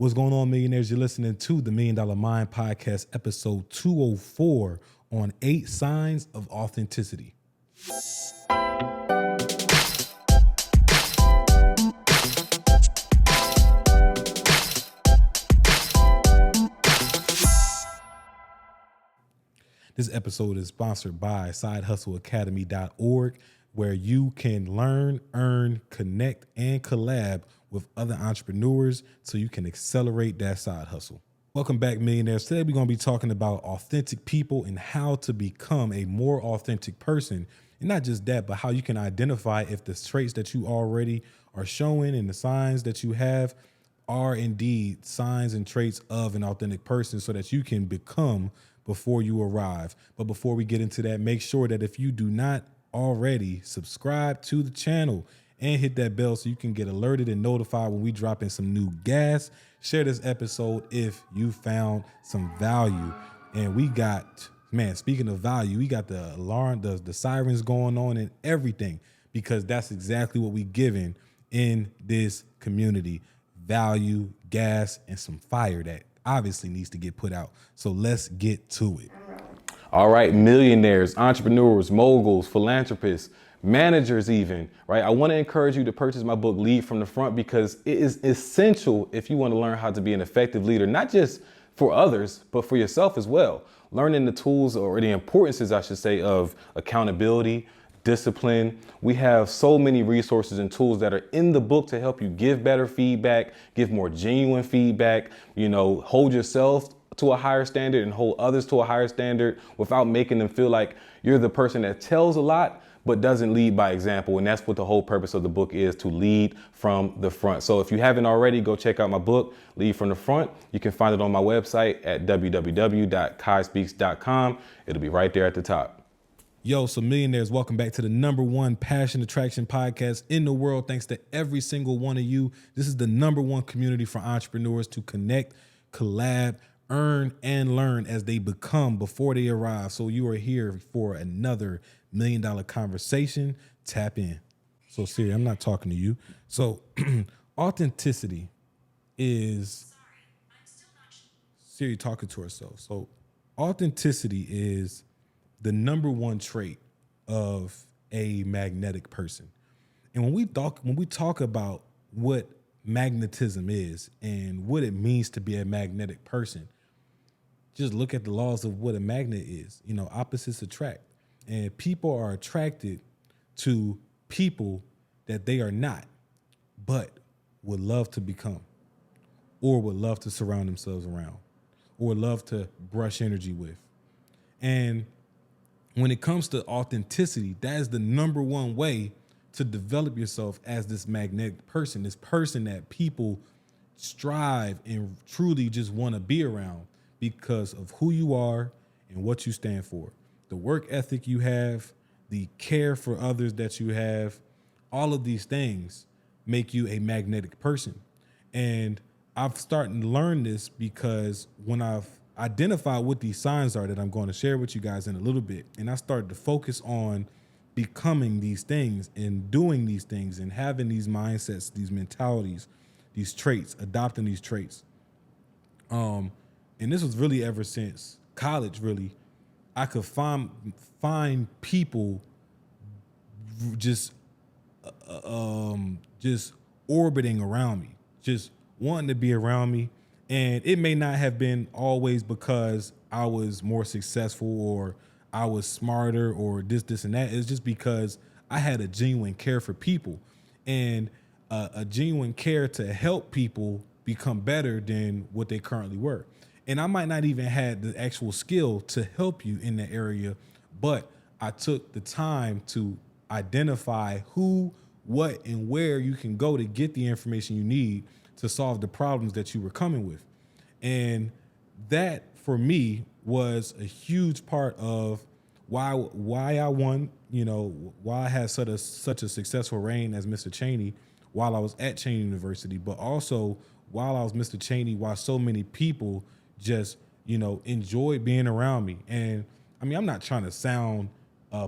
What's going on, millionaires? You're listening to the Million Dollar Mind Podcast, episode 204 on 8 Signs of Authenticity. This episode is sponsored by SideHustleAcademy.org, where you can learn, earn, connect, and collab with other entrepreneurs so you can accelerate that side hustle. Welcome back, millionaires. Today we're going to be talking about authentic people and how to become a more authentic person. And not just that, but how you can identify if the traits that you already are showing and the signs that you have are indeed signs and traits of an authentic person so that you can become before you arrive. But before we get into that, make sure that if you do not already, subscribe to the channel and hit that bell so you can get alerted and notified when we drop in some new gas. Share this episode if you found some value. And we got, man, speaking of value, we got the alarm, the sirens going on and everything, because that's exactly what we giving in this community. Value, gas, and some fire that obviously needs to get put out. So let's get to it. All right, millionaires, entrepreneurs, moguls, philanthropists, managers even, right? I want to encourage you to purchase my book, Lead from the Front, because it is essential if you want to learn how to be an effective leader, not just for others, but for yourself as well. Learning the tools, or the importances, I should say, of accountability, discipline. We have so many resources and tools that are in the book to help you give better feedback, give more genuine feedback, hold yourself to a higher standard and hold others to a higher standard without making them feel like you're the person that tells a lot but doesn't lead by example. And that's what the whole purpose of the book is, to lead from the front. So if you haven't already, go check out my book, Lead from the Front. You can find it on my website at www.kaispeaks.com. It'll be right there at the top. Yo, so millionaires, welcome back to the #1 passion attraction podcast in the world. Thanks to every single one of you. This is the #1 community for entrepreneurs to connect, collab, earn, and learn as they become before they arrive. So you are here for another $1 million conversation. Tap in. So Siri, I'm not talking to you. So authenticity is Siri talking to herself. So authenticity is the #1 trait of a magnetic person. And when we talk about what magnetism is and what it means to be a magnetic person, just look at the laws of what a magnet is. Opposites attract. And people are attracted to people that they are not, but would love to become, or would love to surround themselves around, or would love to brush energy with. And when it comes to authenticity, that is the #1 way to develop yourself as this magnetic person, this person that people strive and truly just want to be around because of who you are and what you stand for. The work ethic you have, the care for others that you have, all of these things make you a magnetic person. And I've started to learn this because when I've identified what these signs are that I'm going to share with you guys in a little bit, and I started to focus on becoming these things and doing these things and having these mindsets, these mentalities, these traits, adopting these traits. And this was really ever since college, really. I could find people just orbiting around me, just wanting to be around me. And it may not have been always because I was more successful or I was smarter or this and that. It's just because I had a genuine care for people and a genuine care to help people become better than what they currently were. And I might not even have the actual skill to help you in that area, but I took the time to identify who, what, and where you can go to get the information you need to solve the problems that you were coming with. And that, for me, was a huge part of why I won, why I had such a successful reign as Mr. Cheney while I was at Cheney University, but also while I was Mr. Cheney, why so many people just, enjoyed being around me. And I mean, I'm not trying to sound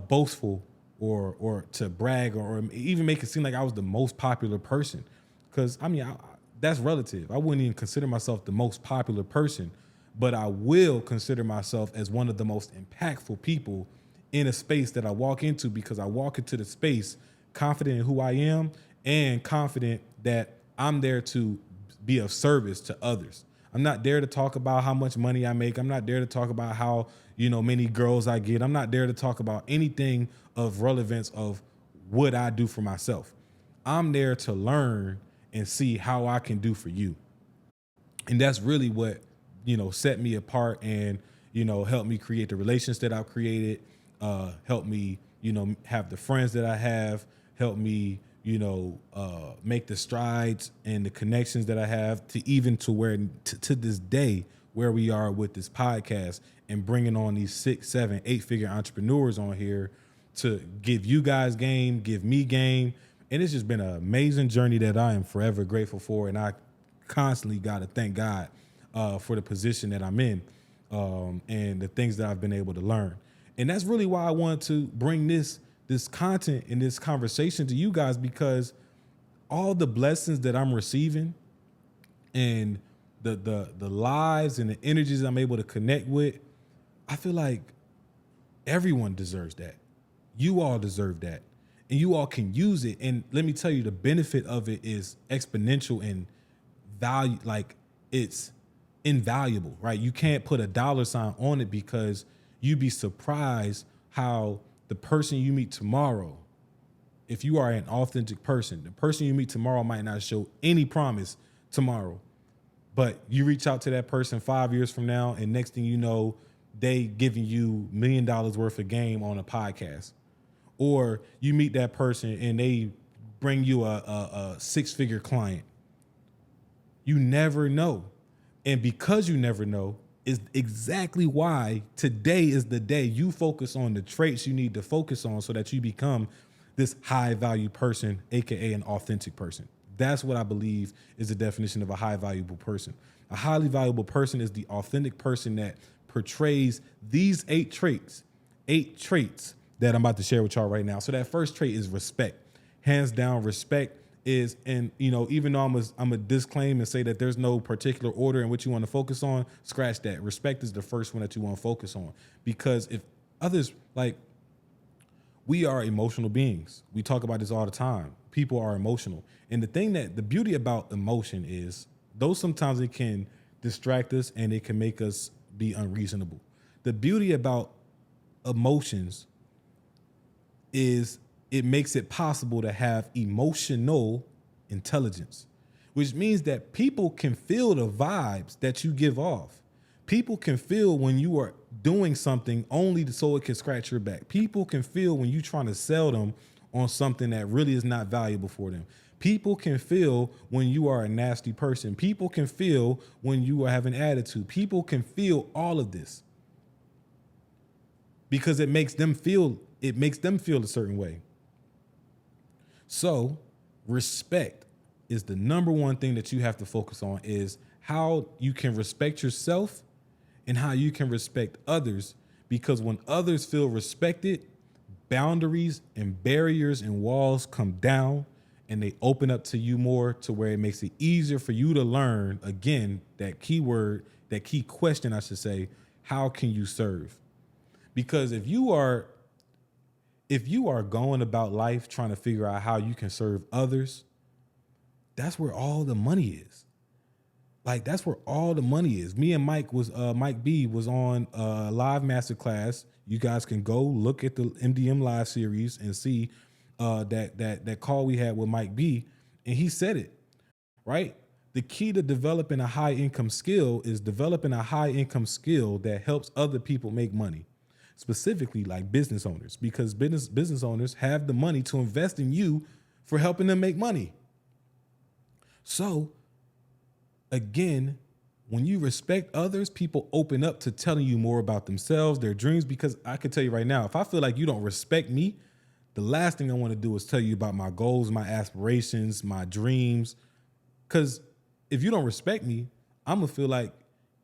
boastful or to brag or even make it seem like I was the most popular person. Because, I mean, that's relative. I wouldn't even consider myself the most popular person, but I will consider myself as one of the most impactful people in a space that I walk into, because I walk into the space confident in who I am and confident that I'm there to be of service to others. I'm not there to talk about how much money I make. I'm not there to talk about how, many girls I get. I'm not there to talk about anything of relevance of what I do for myself. I'm there to learn and see how I can do for you. And that's really what, set me apart and, helped me create the relations that I've created, helped me, have the friends that I have, helped me, make the strides and the connections that I have to even to where to this day where we are with this podcast and bringing on these 6, 7, 8-figure entrepreneurs on here to give you guys game, give me game. And it's just been an amazing journey that I am forever grateful for. And I constantly got to thank God for the position that I'm in and the things that I've been able to learn. And that's really why I wanted to bring this content and this conversation to you guys, because all the blessings that I'm receiving and the lives and the energies I'm able to connect with, I feel like everyone deserves that. You all deserve that. And you all can use it. And let me tell you, the benefit of it is exponential and value. Like, it's invaluable, right? You can't put a dollar sign on it, because you'd be surprised how the person you meet tomorrow, if you are an authentic person, the person you meet tomorrow might not show any promise tomorrow. But you reach out to that person 5 years from now, and next thing you know, they giving you $1 million worth of game on a podcast. Or you meet that person and they bring you a 6-figure client. You never know. And because you never know is exactly why today is the day you focus on the traits you need to focus on so that you become this high value person, AKA an authentic person. That's what I believe is the definition of a high valuable person. A highly valuable person is the authentic person that portrays these 8 traits that I'm about to share with y'all right now. So that first trait is respect. Hands down, respect is, and even though I'm a disclaim and say that there's no particular order in which you want to focus on, scratch that. Respect is the first one that you want to focus on, because if others, like, we are emotional beings. We talk about this all the time. People are emotional. And the beauty about emotion is, though sometimes it can distract us and it can make us be unreasonable, the beauty about emotions is it makes it possible to have emotional intelligence, which means that people can feel the vibes that you give off. People can feel when you are doing something only so it can scratch your back. People can feel when you're trying to sell them on something that really is not valuable for them. People can feel when you are a nasty person. People can feel when you have an attitude. People can feel all of this because it makes them feel a certain way. So respect is the number one thing that you have to focus on, is how you can respect yourself and how you can respect others. Because when others feel respected, boundaries and barriers and walls come down and they open up to you more, to where it makes it easier for you to learn, again, that key question, I should say, how can you serve? Because if you are going about life trying to figure out how you can serve others, that's where all the money is. Like, that's where all the money is. Me and Mike B was on a live masterclass. You guys can go look at the MDM live series and see that call we had with Mike B. And he said it, right? The key to developing a high income skill is developing a high income skill that helps other people make money. Specifically, like business owners, because business owners have the money to invest in you for helping them make money. So, again, when you respect others, people open up to telling you more about themselves, their dreams. Because I can tell you right now, if I feel like you don't respect me, the last thing I want to do is tell you about my goals, my aspirations, my dreams. Because if you don't respect me, I'm going to feel like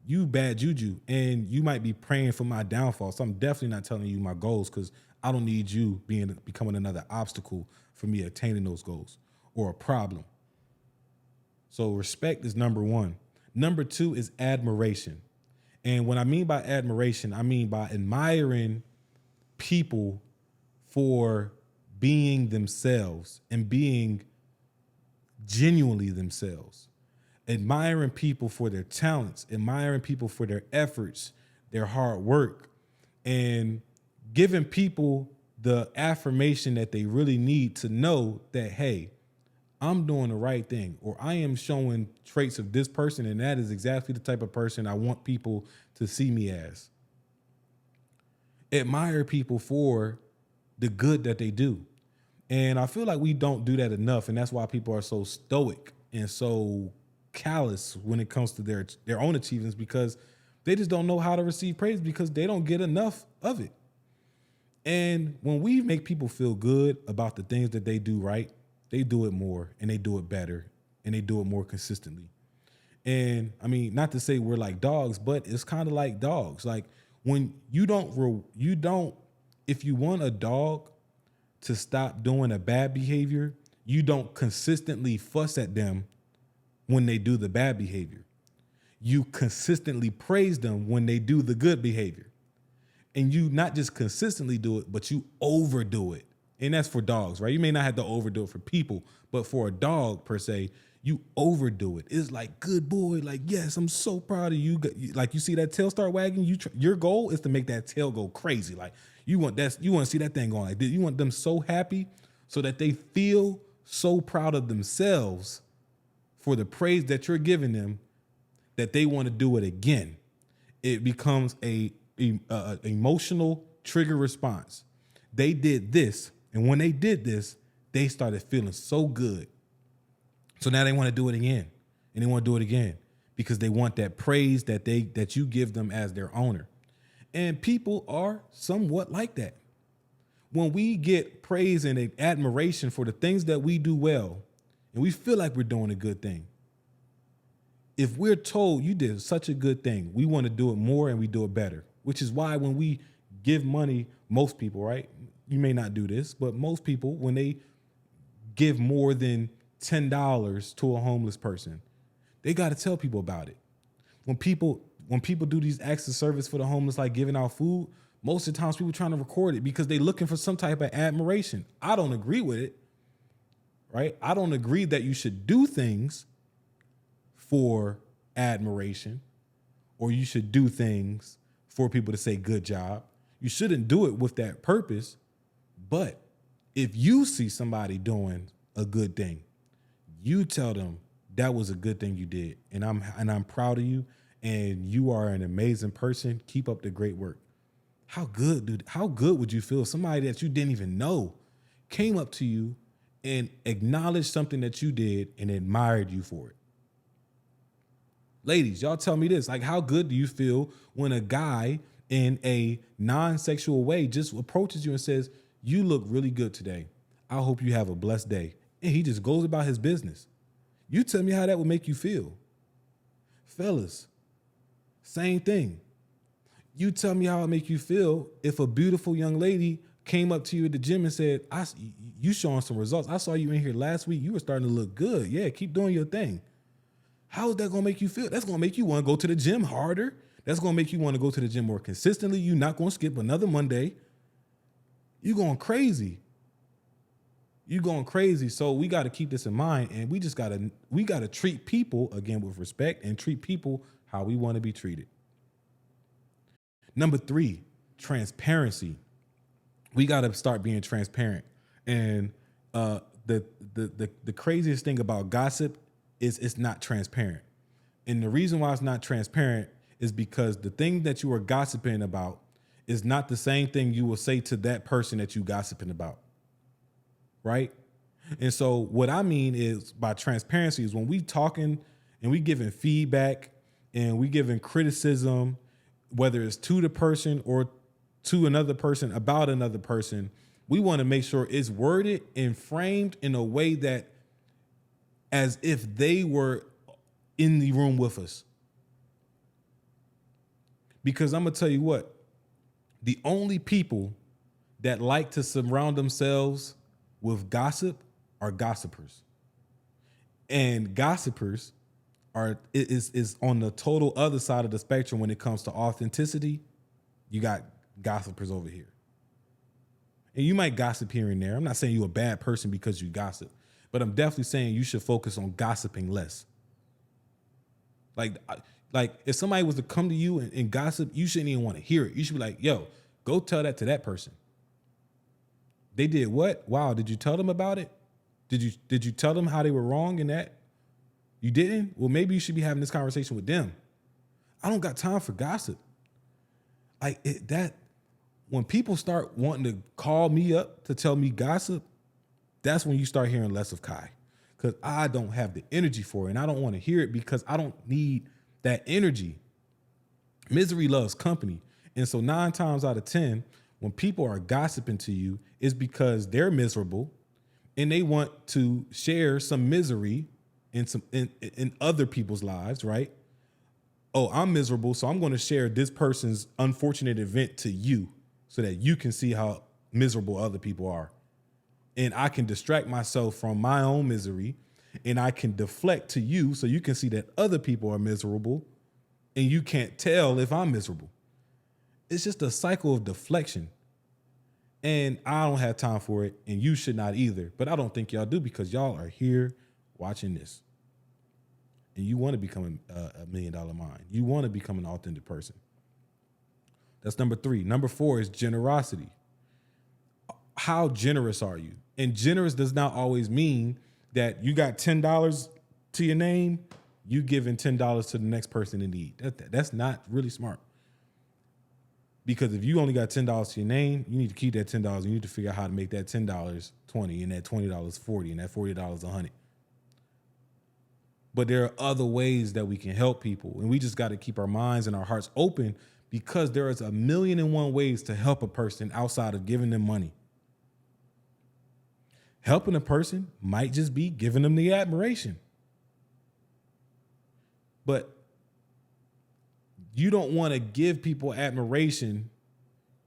you bad juju, and you might be praying for my downfall. So I'm definitely not telling you my goals, because I don't need you becoming another obstacle for me attaining those goals or a problem. So respect is number one. Number two is admiration. And what I mean by admiration, I mean by admiring people for being themselves and being genuinely themselves. Admiring people for their talents, admiring people for their efforts, their hard work, and giving people the affirmation that they really need to know that, hey, I'm doing the right thing, or I am showing traits of this person, and that is exactly the type of person I want people to see me as. Admire people for the good that they do. And I feel like we don't do that enough, and that's why people are so stoic and so callous when it comes to their own achievements, because they just don't know how to receive praise because they don't get enough of it. And when we make people feel good about the things that they do right, they do it more and they do it better and they do it more consistently. And I mean, not to say we're like dogs, but it's kind of like dogs. Like when if you want a dog to stop doing a bad behavior, you don't consistently fuss at them when they do the bad behavior. You consistently praise them when they do the good behavior. And you not just consistently do it, but you overdo it. And that's for dogs, right? You may not have to overdo it for people, but for a dog per se, you overdo it. It's like, good boy, like, yes, I'm so proud of you. Like, you see that tail start wagging, your goal is to make that tail go crazy. Like, you want to see that thing going like this. You want them so happy so that they feel so proud of themselves for the praise that you're giving them that they want to do it again. It becomes a emotional trigger response. They did this, and when they did this, they started feeling so good. So now they want to do it again, and they want to do it again because they want that praise that you give them as their owner. And people are somewhat like that. When we get praise and admiration for the things that we do well, and we feel like we're doing a good thing, if we're told you did such a good thing, we want to do it more and we do it better, which is why when we give money, most people, right? You may not do this, but most people, when they give more than $10 to a homeless person, they got to tell people about it. When people do these acts of service for the homeless, like giving out food, most of the times people trying to record it because they're looking for some type of admiration. I don't agree with it, right? I don't agree that you should do things for admiration or you should do things for people to say good job. You shouldn't do it with that purpose. But if you see somebody doing a good thing, you tell them that was a good thing you did, and I'm proud of you, and you are an amazing person. Keep up the great work. How good would you feel if somebody that you didn't even know came up to you and acknowledged something that you did and admired you for it? Ladies, y'all tell me this. Like, how good do you feel when a guy in a non-sexual way just approaches you and says, you look really good today. I hope you have a blessed day. And he just goes about his business. You tell me how that would make you feel. Fellas, same thing. You tell me how it make you feel if a beautiful young lady came up to you at the gym and said, you showing some results. I saw you in here last week. You were starting to look good. Yeah, keep doing your thing. How is that going to make you feel? That's going to make you want to go to the gym harder. That's going to make you want to go to the gym more consistently. You're not going to skip another Monday. You're going crazy. You're going crazy. So we got to keep this in mind, and we got to treat people, again, with respect and treat people how we want to be treated. Number 3, transparency. We got to start being transparent. And the craziest thing about gossip is it's not transparent. And the reason why it's not transparent is because the thing that you are gossiping about is not the same thing you will say to that person that you gossiping about. Right? And so what I mean is by transparency is when we talking and we giving feedback and we giving criticism, whether it's to the person or to another person about another person, we want to make sure it's worded and framed in a way that as if they were in the room with us. Because I'm going to tell you what, the only people that like to surround themselves with gossip are gossipers. And gossipers is on the total other side of the spectrum when it comes to authenticity. You got gossipers over here. And you might gossip here and there. I'm not saying you're a bad person because you gossip, but I'm definitely saying you should focus on gossiping less. Like if somebody was to come to you and gossip, you shouldn't even want to hear it. You should be like, yo, go tell that to that person. They did what? Wow, did you tell them about it? Did you tell them how they were wrong in that? You didn't? Well, maybe you should be having this conversation with them. I don't got time for gossip. When people start wanting to call me up to tell me gossip, that's when you start hearing less of Kai. Because I don't have the energy for it, and I don't want to hear it because I don't need that energy. Misery loves company. And so 9 times out of 10, when people are gossiping to you, it's because they're miserable and they want to share some misery in other people's lives, right? Oh, I'm miserable, so I'm going to share this person's unfortunate event to you so that you can see how miserable other people are. And I can distract myself from my own misery, and I can deflect to you so you can see that other people are miserable and you can't tell if I'm miserable. It's just a cycle of deflection. And I don't have time for it, and you should not either. But I don't think y'all do because y'all are here watching this. And you want to become a $1 million mind. You want to become an authentic person. That's number 3. Number 4 is generosity. How generous are you? And generous does not always mean that you got $10 to your name, you giving $10 to the next person in need. That's not really smart. Because if you only got $10 to your name, you need to keep that $10. You need to figure out how to make that $10 20, and that $20 $40, and that $40 $100. But there are other ways that we can help people, and we just got to keep our minds and our hearts open because there is 1,000,001 ways to help a person outside of giving them money. Helping a person might just be giving them the admiration. But you don't want to give people admiration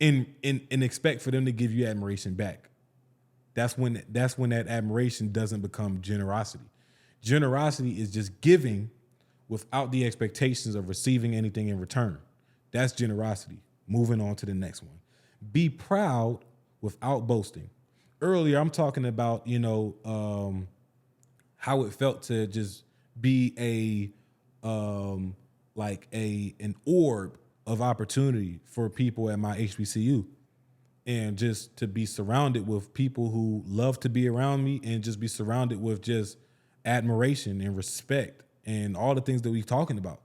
and expect for them to give you admiration back. That's when that admiration doesn't become generosity. Generosity is just giving without the expectations of receiving anything in return. That's generosity. Moving on to the next one. Be proud without boasting. Earlier, I'm talking about, how it felt to just be an orb of opportunity for people at my HBCU, and just to be surrounded with people who love to be around me and just be surrounded with just admiration and respect and all the things that we're talking about.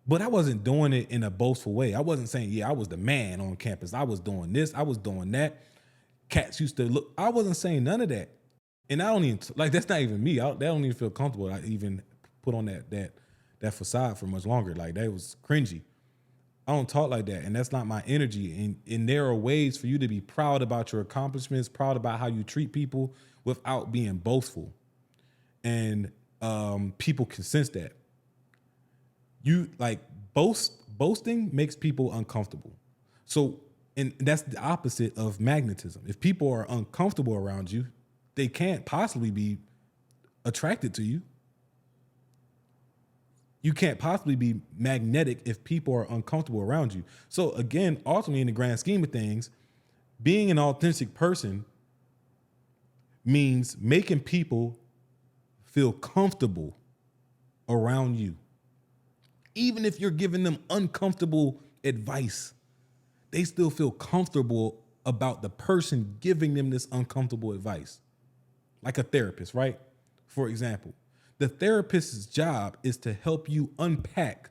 But I wasn't doing it in a boastful way. I wasn't saying, I was the man on campus. I was doing this. I was doing that. Cats used to look. I wasn't saying none of that. And I don't even, that's not even me. That don't even feel comfortable. I even put on that facade for much longer. Like, that was cringy. I don't talk like that, and that's not my energy. And there are ways for you to be proud about your accomplishments, proud about how you treat people without being boastful. And people can sense that. Boasting makes people uncomfortable. So, and that's the opposite of magnetism. If people are uncomfortable around you, they can't possibly be attracted to you. You can't possibly be magnetic if people are uncomfortable around you. So again, ultimately, in the grand scheme of things, being an authentic person means making people feel comfortable around you. Even if you're giving them uncomfortable advice, they still feel comfortable about the person giving them this uncomfortable advice. Like a therapist, right? For example, the therapist's job is to help you unpack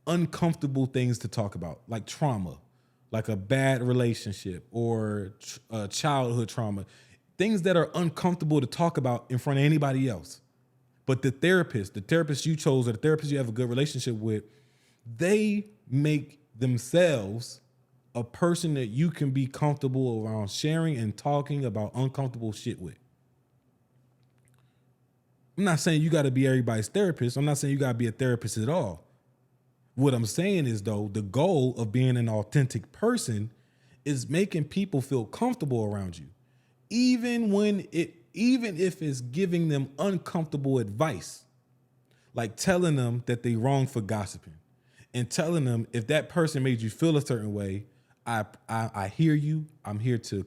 uncomfortable things to talk about, like trauma, like a bad relationship or childhood trauma, things that are uncomfortable to talk about in front of anybody else. But the therapist you chose or the therapist you have a good relationship with, they make themselves a person that you can be comfortable around sharing and talking about uncomfortable shit with. I'm not saying you got to be everybody's therapist. I'm not saying you got to be a therapist at all. What I'm saying is, though, the goal of being an authentic person is making people feel comfortable around you. Even even if it's giving them uncomfortable advice, like telling them that they wrong for gossiping, and telling them if that person made you feel a certain way, I hear you. I'm here to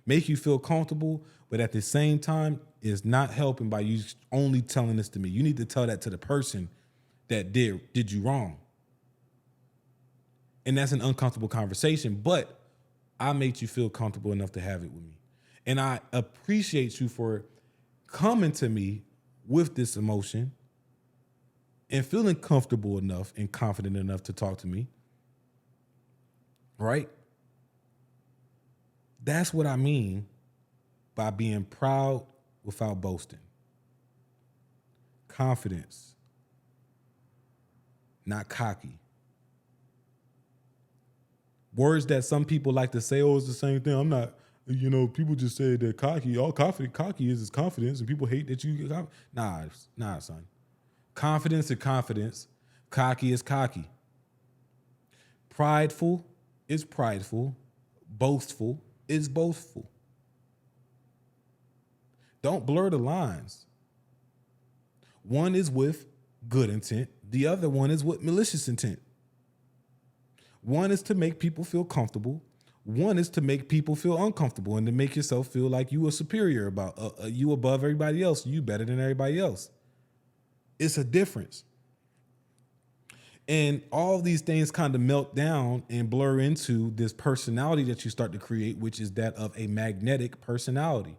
make you feel comfortable, but at the same time, it's not helping by you only telling this to me. You need to tell that to the person that did you wrong. And that's an uncomfortable conversation, but I made you feel comfortable enough to have it with me. And I appreciate you for coming to me with this emotion and feeling comfortable enough and confident enough to talk to me. Right? That's what I mean by being proud without boasting. Confidence, not cocky. Words that some people like to say, oh, it's the same thing. I'm not, people just say that cocky, cocky is confidence, and people hate that you get confident. Nah, son. Confidence is confidence. Cocky is cocky. Prideful is prideful. Boastful is boastful. Don't blur the lines. One is with good intent. The other one is with malicious intent. One is to make people feel comfortable. One is to make people feel uncomfortable and to make yourself feel like you are superior about you above everybody else. You better than everybody else. It's a difference. And all these things kind of melt down and blur into this personality that you start to create, which is that of a magnetic personality.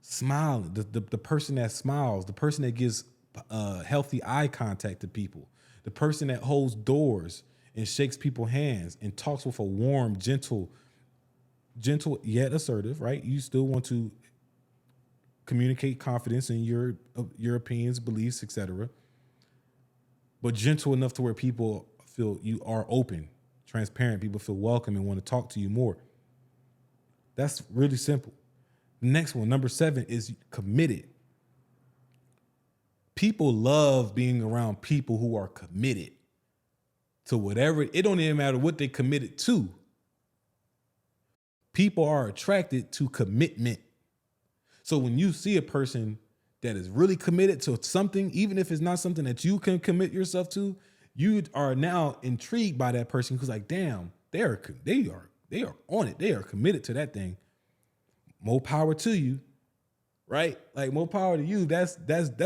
Smiling, the person that smiles, the person that gives healthy eye contact to people, the person that holds doors and shakes people's hands and talks with a warm, gentle yet assertive, right? You still want to communicate confidence in your opinions, beliefs, etc., but gentle enough to where people feel you are open, transparent. People feel welcome and want to talk to you more. That's really simple. The next one, number 7, is committed. People love being around people who are committed to whatever. It don't even matter what they committed to. People are attracted to commitment. So when you see a person that is really committed to something, even if it's not something that you can commit yourself to, you are now intrigued by that person who's like, damn, they are on it. They are committed to that thing. More power to you, right? Like, more power to you. That's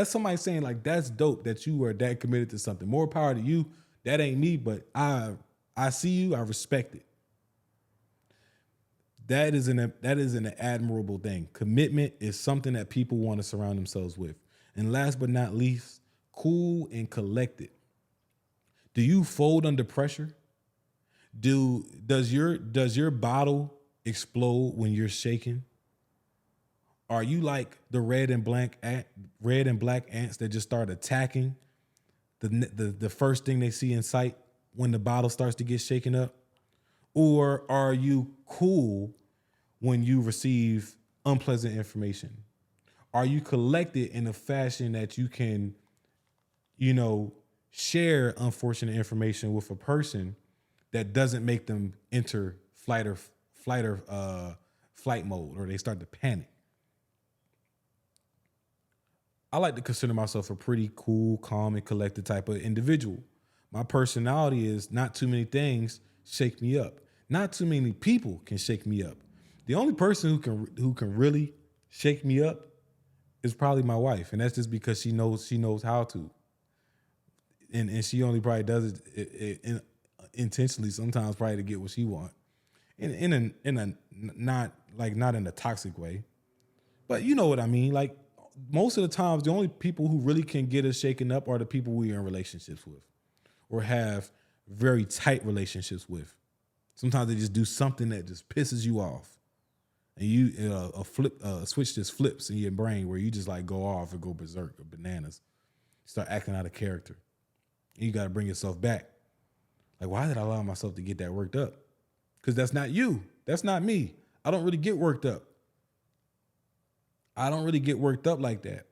somebody saying, like, that's dope that you are that committed to something. More power to you. That ain't me, but I see you. I respect it. That is an admirable thing. Commitment is something that people want to surround themselves with. And last but not least, cool and collected. Do you fold under pressure? Does your bottle explode when you're shaking? Are you like the red and black ants that just start attacking the first thing they see in sight when the bottle starts to get shaken up? Or are you cool when you receive unpleasant information? Are you collected in a fashion that you can, share unfortunate information with a person that doesn't make them enter flight mode, or they start to panic? I like to consider myself a pretty cool, calm, and collected type of individual. My personality is not too many things shake me up. Not too many people can shake me up. The only person who can really shake me up is probably my wife, and that's just because she knows how to, and she only probably does it intentionally sometimes, probably to get what she wants, in a not in a toxic way, but you know what I mean. Like, most of the times, the only people who really can get us shaken up are the people we are in relationships with, or have very tight relationships with. Sometimes they just do something that just pisses you off, and a switch just flips in your brain where you just like go off or go berserk or bananas, start acting out of character. And you got to bring yourself back. Like, why did I allow myself to get that worked up? Because that's not you. That's not me. I don't really get worked up. I don't really get worked up like that.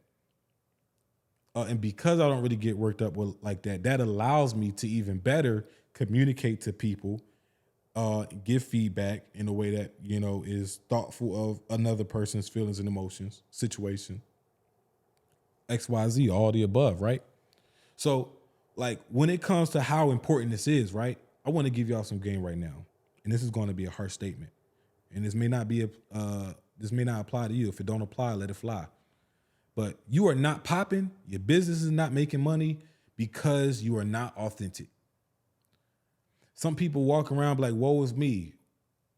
And because I don't really get worked up like that, that allows me to even better communicate to people give feedback in a way that, you know, is thoughtful of another person's feelings and emotions, situation, XYZ, all the above, right? So, like, when it comes to how important this is, right? I want to give y'all some game right now. And this is going to be a harsh statement. And this may not be this may not apply to you. If it don't apply, let it fly. But you are not popping, your business is not making money because you are not authentic. Some people walk around like, woe is me.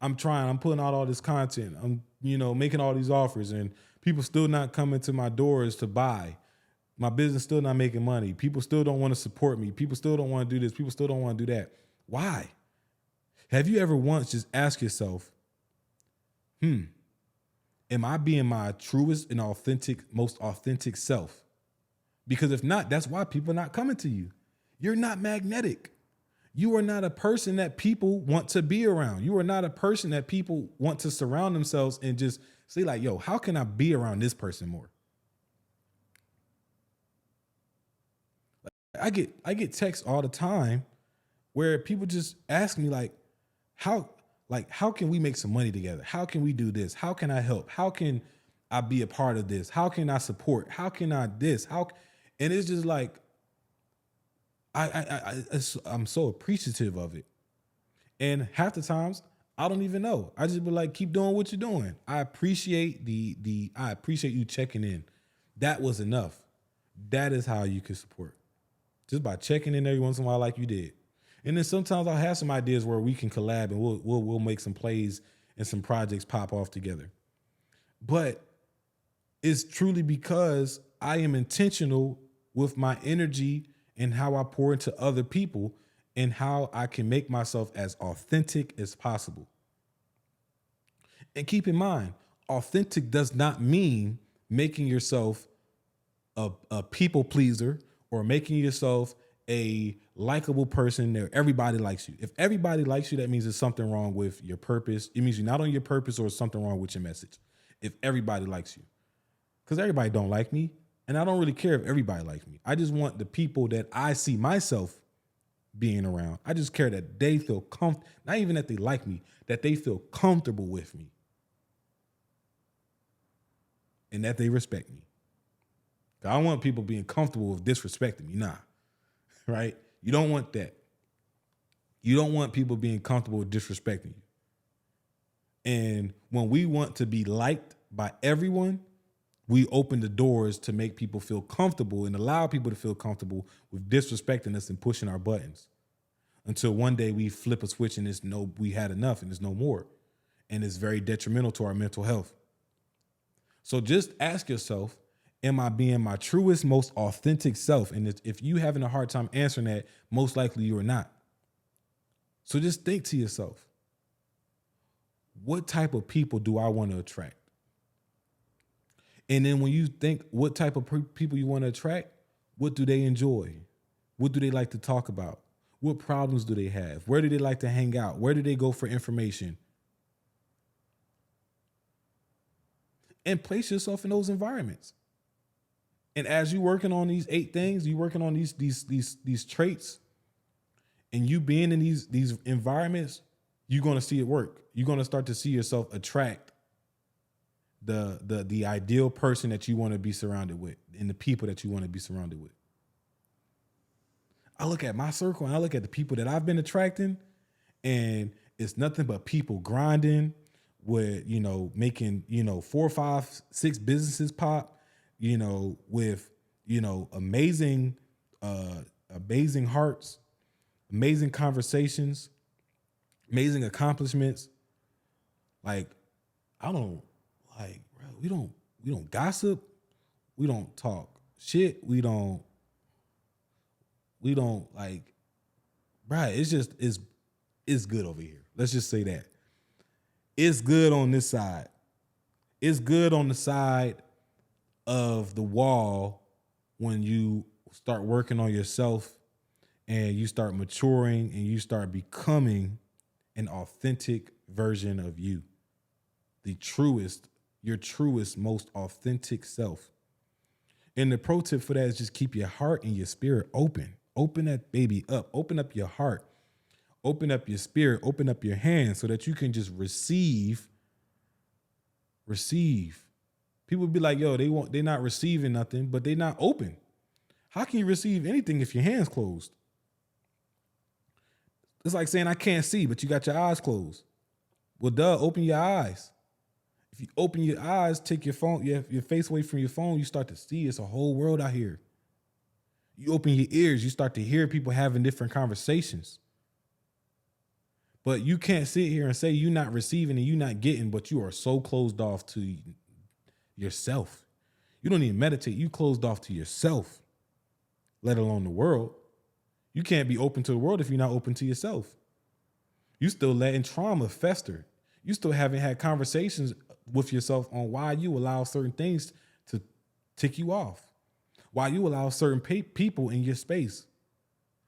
I'm putting out all this content. I'm, you know, making all these offers and people still not coming to my doors to buy. My business still not making money. People still don't want to support me. People still don't want to do this. People still don't want to do that. Why? Have you ever once just asked yourself, am I being my truest and most authentic self? Because if not, that's why people are not coming to you. You're not magnetic. You are not a person that people want to be around. You are not a person that people want to surround themselves and just say like, yo, how can I be around this person more? I get texts all the time where people just ask me like, how can we make some money together? How can we do this? How can I help? How can I be a part of this? How can I support? How can I this? And it's just like, I'm so appreciative of it. And half the times I don't even know. I just be like, keep doing what you're doing. I appreciate I appreciate you checking in. That was enough. That is how you can support. Just by checking in every once in a while like you did. And then sometimes I'll have some ideas where we can collab and we'll make some plays and some projects pop off together. But it's truly because I am intentional with my energy and how I pour into other people and how I can make myself as authentic as possible. And keep in mind, authentic does not mean making yourself a people pleaser or making yourself a likable person that everybody likes you. If everybody likes you, that means there's something wrong with your purpose. It means you're not on your purpose or something wrong with your message. If everybody likes you. Because everybody don't like me. And I don't really care if everybody likes me. I just want the people that I see myself being around. I just care that they feel comfortable, not even that they like me, that they feel comfortable with me. And that they respect me. I don't want people being comfortable with disrespecting me. Nah, right? You don't want that. You don't want people being comfortable with disrespecting you. And when we want to be liked by everyone, we open the doors to make people feel comfortable and allow people to feel comfortable with disrespecting us and pushing our buttons until one day we flip a switch and we had enough and there's no more. And it's very detrimental to our mental health. So just ask yourself, am I being my truest, most authentic self? And if you having a hard time answering that, most likely you are not. So just think to yourself, what type of people do I want to attract? And then when you think what type of people you want to attract, what do they enjoy? What do they like to talk about? What problems do they have? Where do they like to hang out? Where do they go for information? And place yourself in those environments. And as you're working on these 8 things, you're working on these traits, and you being in these environments, you're going to see it work. You're going to start to see yourself attract the ideal person that you want to be surrounded with and the people that you want to be surrounded with. I look at my circle and I look at the people that I've been attracting, and it's nothing but people grinding with, making, 4, 5, 6 businesses pop, with, amazing hearts, amazing conversations, amazing accomplishments. Like, we don't gossip. We don't talk shit. We don't it's good over here. Let's just say that. It's good on this side. It's good on the side of the wall when you start working on yourself and you start maturing and you start becoming an authentic version of you. Your truest, most authentic self. And the pro tip for that is just keep your heart and your spirit open. Open that baby up. Open up your heart. Open up your spirit, open up your hands so that you can just receive. People be like, yo, they're not receiving nothing, but they're not open. How can you receive anything if your hands closed? It's like saying I can't see, but you got your eyes closed. Well, open your eyes. If you open your eyes, take your phone, your face away from your phone, you start to see it's a whole world out here. You open your ears, you start to hear people having different conversations. But you can't sit here and say you're not receiving and you're not getting, but you are so closed off to yourself. You don't even meditate. You closed off to yourself, let alone the world. You can't be open to the world if you're not open to yourself. You still letting trauma fester. You still haven't had conversations with yourself on why you allow certain things to tick you off, why you allow certain people in your space,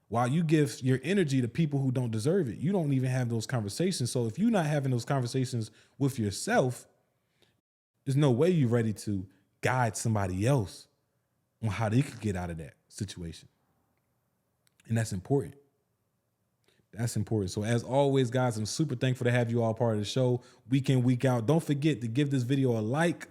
why you give your energy to people who don't deserve it. You don't even have those conversations. So if you're not having those conversations with yourself, there's no way you're ready to guide somebody else on how they could get out of that situation. And that's important. That's important. So as always, guys, I'm super thankful to have you all part of the show week in, week out. Don't forget to give this video a like,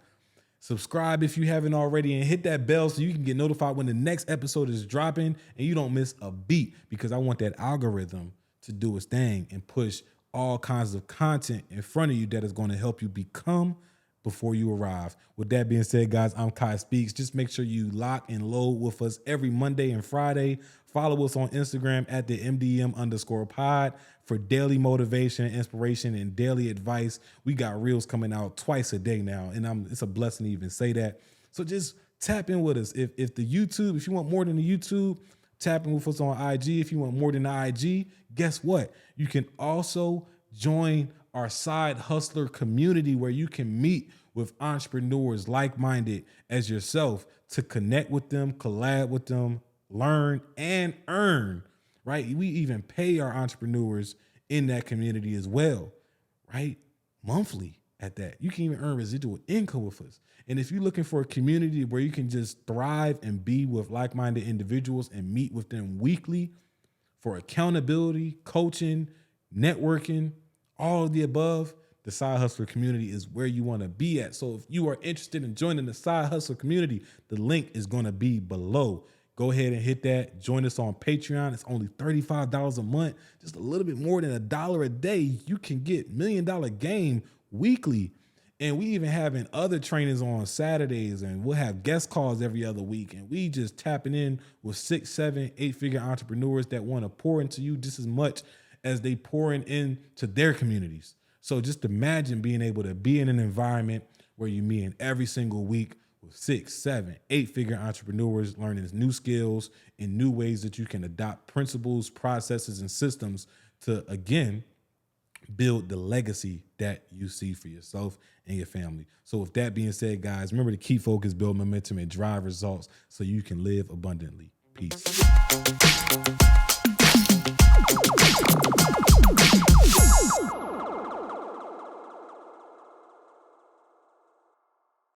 subscribe if you haven't already, and hit that bell so you can get notified when the next episode is dropping and you don't miss a beat, because I want that algorithm to do its thing and push all kinds of content in front of you that is going to help you become before you arrive. With that being said, guys, I'm Kai Speaks. Just make sure you lock and load with us every Monday and Friday. Follow us on Instagram at the MDM_pod for daily motivation, inspiration, and daily advice. We got reels coming out twice a day now, and it's a blessing to even say that. So just tap in with us. If you want more than the YouTube, tap in with us on IG. If you want more than the IG, guess what? You can also join our side hustler community where you can meet with entrepreneurs like-minded as yourself to connect with them, collab with them, learn and earn, right? We even pay our entrepreneurs in that community as well, right? Monthly at that. You can even earn residual income with us. And if you're looking for a community where you can just thrive and be with like-minded individuals and meet with them weekly for accountability, coaching, networking, all of the above, the Side Hustler community is where you want to be at. So if you are interested in joining the Side Hustler community, the link is going to be below. Go ahead and hit that. Join us on Patreon. It's only $35 a month, just a little bit more than $1 a day. You can get $1 Million Game weekly. And we even having other trainings on Saturdays, and we'll have guest calls every other week. And we just tapping in with 6, 7, 8-figure entrepreneurs that want to pour into you just as much as they pouring into their communities. So just imagine being able to be in an environment where you meet every single week with 6, 7, 8-figure entrepreneurs learning new skills and new ways that you can adopt principles, processes, and systems to, again, build the legacy that you see for yourself and your family. So with that being said, guys, remember to keep focus, build momentum, and drive results so you can live abundantly. Peace.